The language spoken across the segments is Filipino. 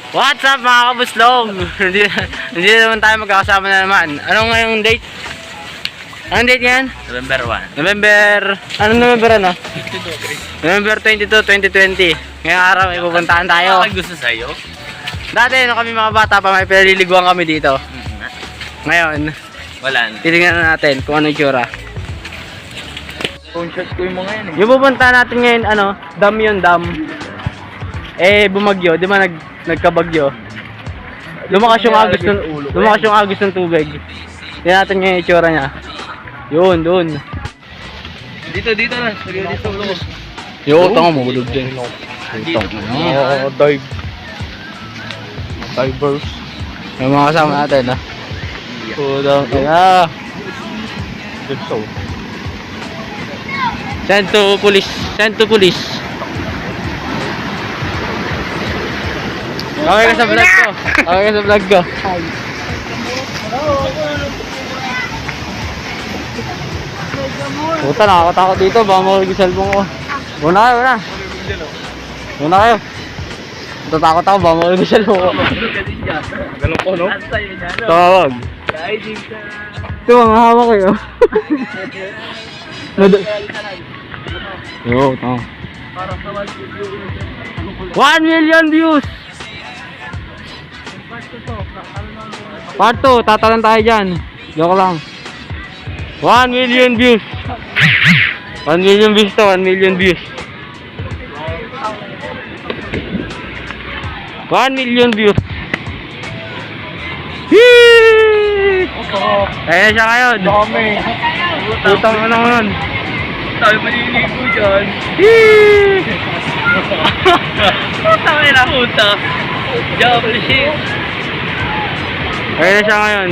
What's up mga kabuslog? Hindi naman tayo magkakasama na naman. Anong ngayong date? Anong date yan? November 1. Anong November ano? November 22, 2020. Ngayong araw may pupuntahan tayo. Ano gusto sa'yo? Dati nung kami mga bata pa may pinaliliguan kami dito. Ngayon, Wala na. titingnan na natin kung ano yung tsura. Phone shot ko yung mga yan eh. Yung pupunta natin ngayon, ano, dam yun, dam. Eh, bumagyo, di ba nagkabagyo? Lumakas yung agos ng tubig. Tingnan natin ngayon yung itsura niya. Yun, dun. Dito lang. Dito ulo. Yo, tanga mo, bulog din. Dive. Divers. Yung mga kasama natin, ha? Pudang. Kaya, So. send to police. Okay ka sa vlog ko. Puta, nakakatakot dito. Baka makulig yung cellphone ko. Una kayo. Natatakot ako. Baka makulig yung cellphone ko. Ganun ko, no? Tawag. Ito, mga hawak kayo. Yo, tama. 1 million views! Part 2, tatalan tayo dyan. Joke lang. 1 million views. 1 million views to, 1 million views. 1 million views. Hii! Ayan na siya ngayon. Dami. Putang ano ngayon. Tayo maliligo dyan. Hii! Puta may na. Puta. Double shit. Ayan na siya ngayon.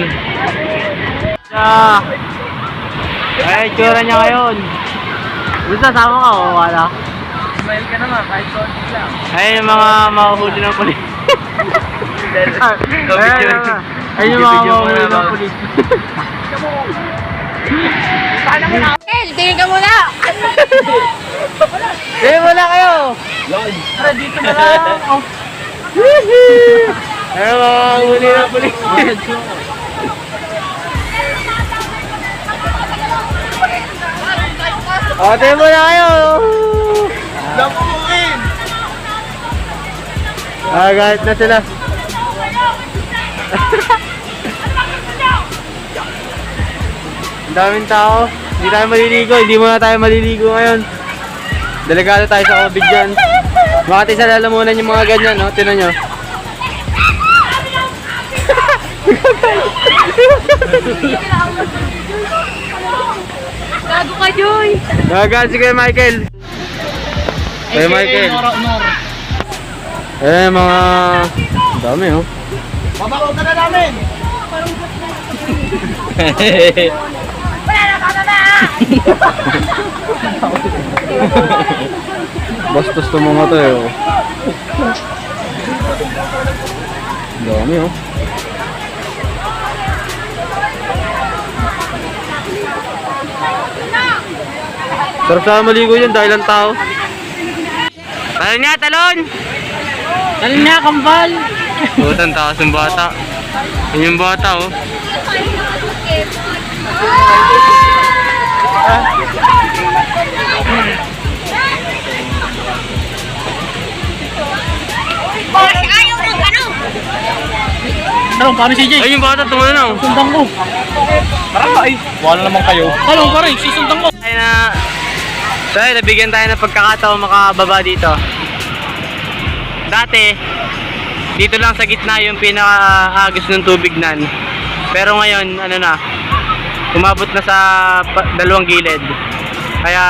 Ay, tsura niya ngayon. Basta sama ka o wala? Smile ka naman kahit konti lang. Ayun yung mga mahuhuli ng pulis. Ayun yung mga mahuhuli ng pulis. Paano mo na? Tingin ka muna! Tingin muna kayo! Tara dito na lang. Ayun yung mga mahuhuli ng pulis. O, tingin muna kayo! Lampuin! Galit na sila. Ang daming tao. Hindi tayo maliligo. Hindi muna tayo maliligo ngayon. Delikado tayo sa COVID dyan. Bakit isa lalamunan yung mga ganyan, no? Tinan nyo. Gago ka, Joy! Nagagaan si Kuya Michael. Kuya Michael. Eh, mga... Ang dami, oh. Babakaw ka na namin! Wala na ka na! Bastos to mga to, eh, oh. Ang dami, oh. Sarap sa maligo yun dahil ang tao. Talon niya, talon! Talon niya, kambal! Butang taas ng bata. Yun yung bata, oh. Ayaw mo, ano? Talong, paano si Jay? Ay, yung bata, tumalon, oh. Sundang ko. Parang ay. Wala naman kayo. Talong pa rin, sisundang ko. Ay na... So, nabigyan tayo ng pagkakataon makababa dito. Dati, dito lang sa gitna yung pinaka-agos ng tubig nan. Pero ngayon, ano na, umabot na sa dalawang gilid. Kaya,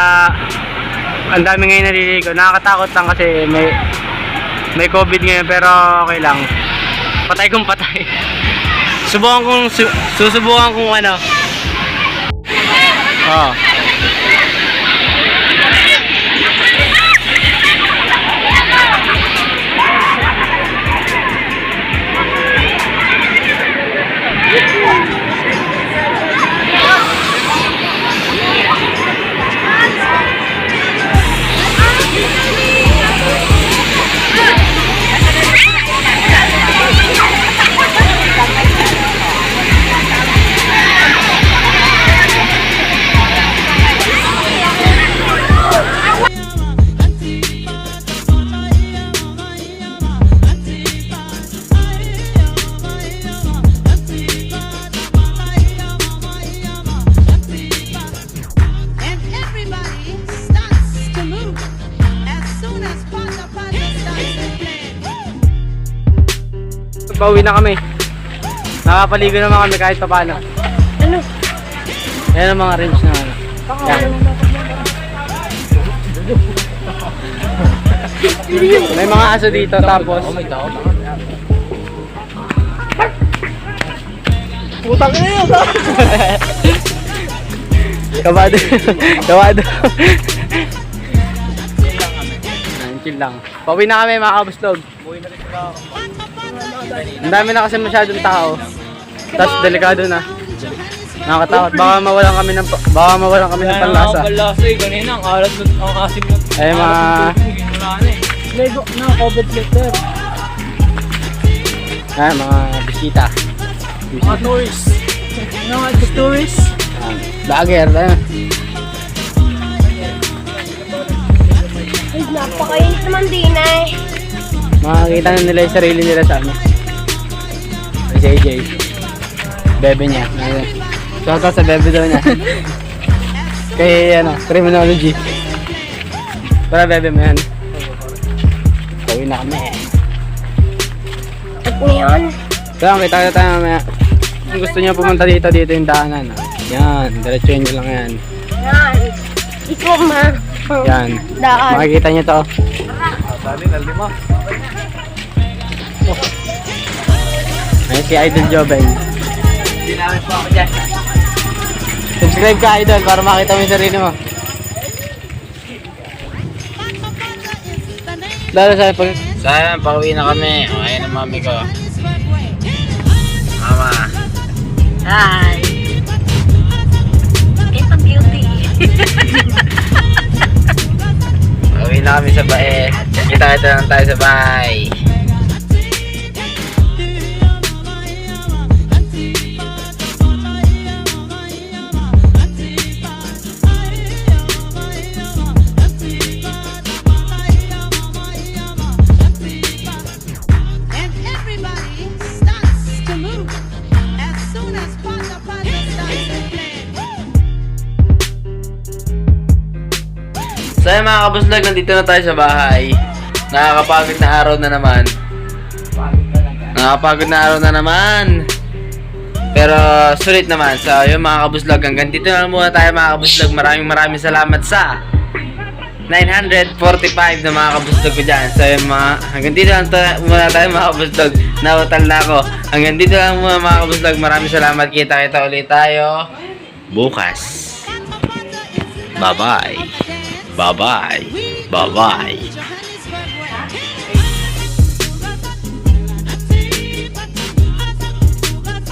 ang dami ngayon naliligo. Nakakatakot lang kasi may COVID ngayon, pero okay lang. Patay kung patay. Susubukan kong ano. Oh. pauwi na kami. Nakapaligo naman kami kahit pa paano. Ano? Yan ang mga rims na ano. Yan. May mga aso dito tapos. Putang ina yun! Kabado. Kabado. Chill lang. Pauwi na kami mga kabuslog. Ang dami na kasi masyadong tao. Tapos delikado na. Nakakatakot. Baka mawalan kami ng panlasa. Panlasa eh. Kanina ang alat ang asim na. Ay mga Wala na eh. Lego na, COVID letter. mga bisita. Mga tourist. Mga tourist. Vlogger. Ay, napakainit naman din eh. Makakita na nila yung sarili nila sa ano. Si AJ. Bebe niya. Shoutout sa bebe daw niya. Kay ano, criminology. Para bebe mo yan. Pauwi na kami. At ngayon, So, kita tayo mamaya. Kung gusto niyo pumunta dito yung daanan. Yan, diretsuhin nyo lang yan. yan. Ikaw ma. Yan. Daan. Makikita niyo to. Dali na lima. Ayun si Idol Joven. Hindi namin po ako dyan. Subscribe ka Idol para makita mo yung sarili mo. Lalo sa pag... Sayang, pauwi na kami. Ayan ang mami ko. Mama. Hi. It's a beauty. Pauwi na kami sa bae. Kita-kita lang tayo sa bahay. And everybody starts to move as soon as Panda Panda starts to play. So yun mga kabuslag, nandito na tayo sa bahay. Nakakapagod na araw na naman. Nakakapagod na araw na naman. Pero sulit naman. So yun mga kabuslag, hanggang dito na lang muna tayo mga kabuslag. Maraming salamat sa 945 na mga kabuslag ko dyan. So yun mga, hanggang dito lang muna tayo mga kabuslag. Nautal na ako. Hanggang dito lang muna mga kabuslag. Maraming salamat. Kita ulit tayo bukas. Bye-bye. Bye-bye. Bye-bye.